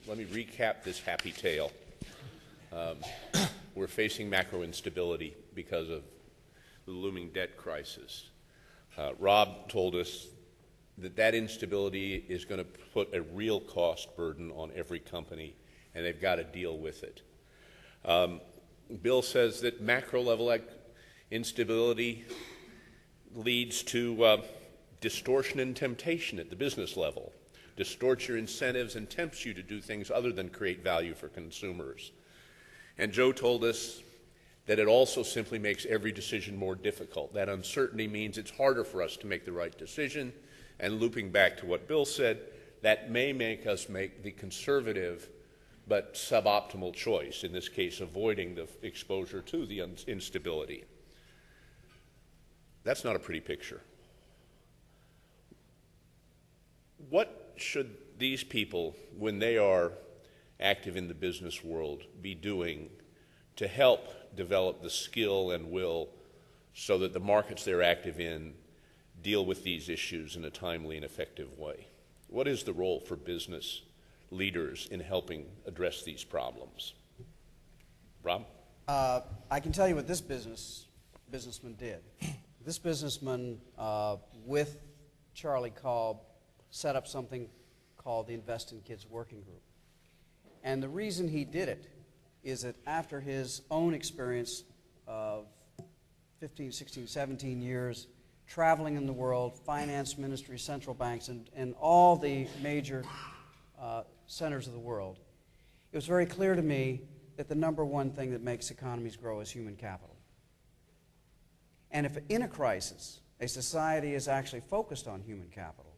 let me recap this happy tale. We're facing macro instability because of the looming debt crisis. Rob told us that instability is going to put a real cost burden on every company, and they've got to deal with it. Bill says that macro-level instability leads to distortion and temptation at the business level, distorts your incentives and tempts you to do things other than create value for consumers. And Joe told us that it also simply makes every decision more difficult. That uncertainty means it's harder for us to make the right decision, and looping back to what Bill said, that may make us make the conservative but suboptimal choice, in this case avoiding the exposure to the instability. That's not a pretty picture. What should these people, when they are active in the business world, be doing to help develop the skill and will so that the markets they're active in deal with these issues in a timely and effective way? What is the role for business leaders in helping address these problems? Rob? I can tell you what this businessman did. This businessman, with Charlie Kolb, set up something called the Invest in Kids Working Group. And the reason he did it is that after his own experience of 15, 16, 17 years traveling in the world, finance ministries, central banks, and all the major centers of the world, it was very clear to me that the number one thing that makes economies grow is human capital. And if in a crisis, a society is actually focused on human capital,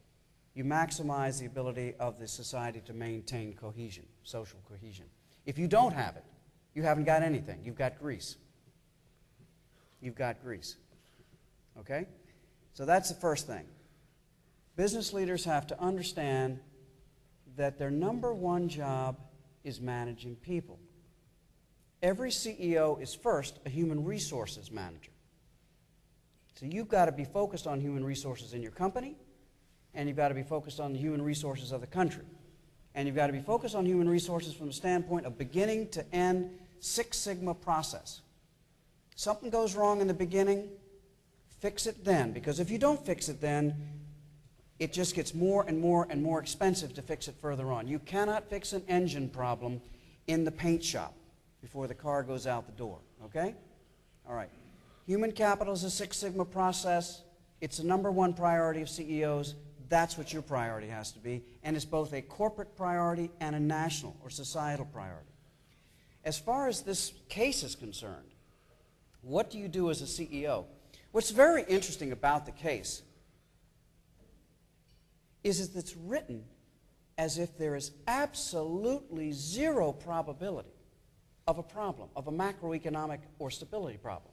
you maximize the ability of the society to maintain cohesion, social cohesion. If you don't have it, you haven't got anything. You've got grease. You've got grease. Okay? So that's the first thing. Business leaders have to understand that their number one job is managing people. Every CEO is first a human resources manager. So you've got to be focused on human resources in your company, and you've got to be focused on the human resources of the country. And you've got to be focused on human resources from the standpoint of beginning to end Six Sigma process. Something goes wrong in the beginning, fix it then. Because if you don't fix it then, it just gets more and more and more expensive to fix it further on. You cannot fix an engine problem in the paint shop before the car goes out the door, okay? All right. Human capital is a Six Sigma process. It's the number one priority of CEOs. That's what your priority has to be. And it's both a corporate priority and a national or societal priority. As far as this case is concerned, what do you do as a CEO? What's very interesting about the case is that it's written as if there is absolutely zero probability of a problem, of a macroeconomic or stability problem.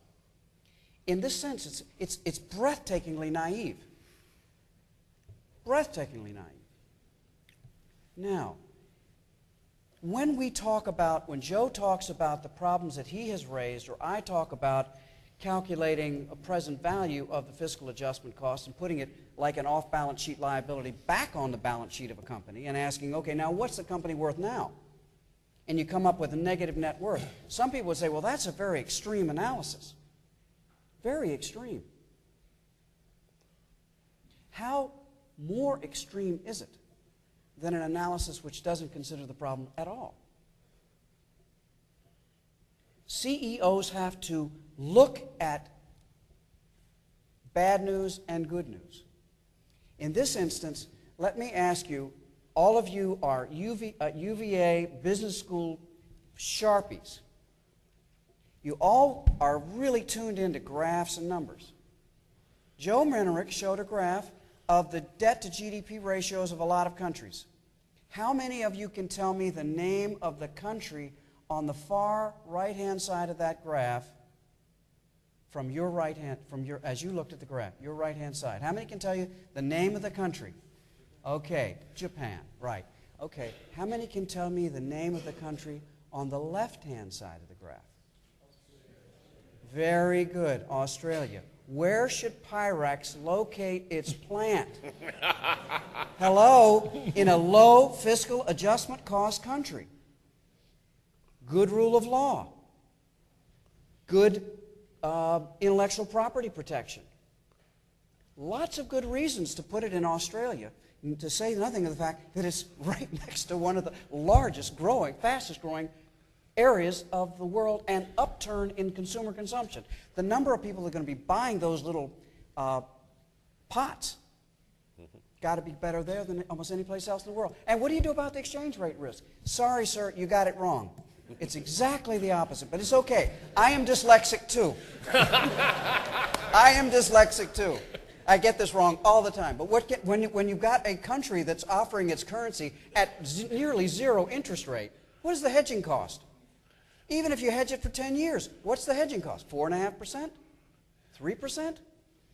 In this sense, it's breathtakingly naive. Breathtakingly naive. Now, when Joe talks about the problems that he has raised, or I talk about calculating a present value of the fiscal adjustment cost and putting it like an off-balance sheet liability back on the balance sheet of a company and asking, okay, now what's the company worth now? And you come up with a negative net worth. Some people would say, well, that's a very extreme analysis. Very extreme. How more extreme is it than an analysis which doesn't consider the problem at all? CEOs have to look at bad news and good news. In this instance, let me ask you, all of you are UVA Business School Sharpies. You all are really tuned into graphs and numbers. Joe Menerick showed a graph of the debt to GDP ratios of a lot of countries. How many of you can tell me the name of the country on the far right-hand side of that graph from your right hand, as you looked at the graph, your right-hand side? How many can tell you the name of the country? Okay, Japan, right. Okay, how many can tell me the name of the country on the left-hand side of the graph? Very good, Australia. Where should Pyrex locate its plant? Hello, in a low fiscal adjustment cost country. Good rule of law. Good intellectual property protection. Lots of good reasons to put it in Australia, to say nothing of the fact that it's right next to one of the largest growing, fastest growing areas of the world and upturn in consumer consumption. The number of people that are going to be buying those little pots got to be better there than almost any place else in the world. And what do you do about the exchange rate risk? Sorry, sir, you got it wrong. It's exactly the opposite, but it's okay. I am dyslexic too. I am dyslexic too. I get this wrong all the time. But when you've got a country that's offering its currency at nearly zero interest rate, what is the hedging cost? Even if you hedge it for 10 years, what's the hedging cost? 4.5%? 3%?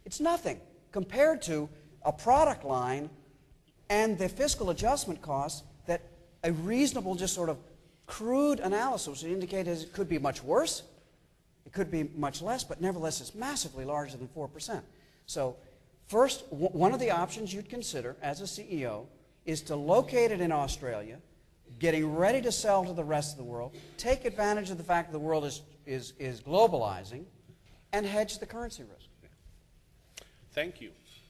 It's nothing compared to a product line and the fiscal adjustment costs that a reasonable, just sort of crude analysis would indicate as it could be much worse, it could be much less, but nevertheless it's massively larger than 4%. So first, one of the options you'd consider as a CEO is to locate it in Australia, getting ready to sell to the rest of the world, take advantage of the fact that the world is globalizing, and hedge the currency risk. Thank you.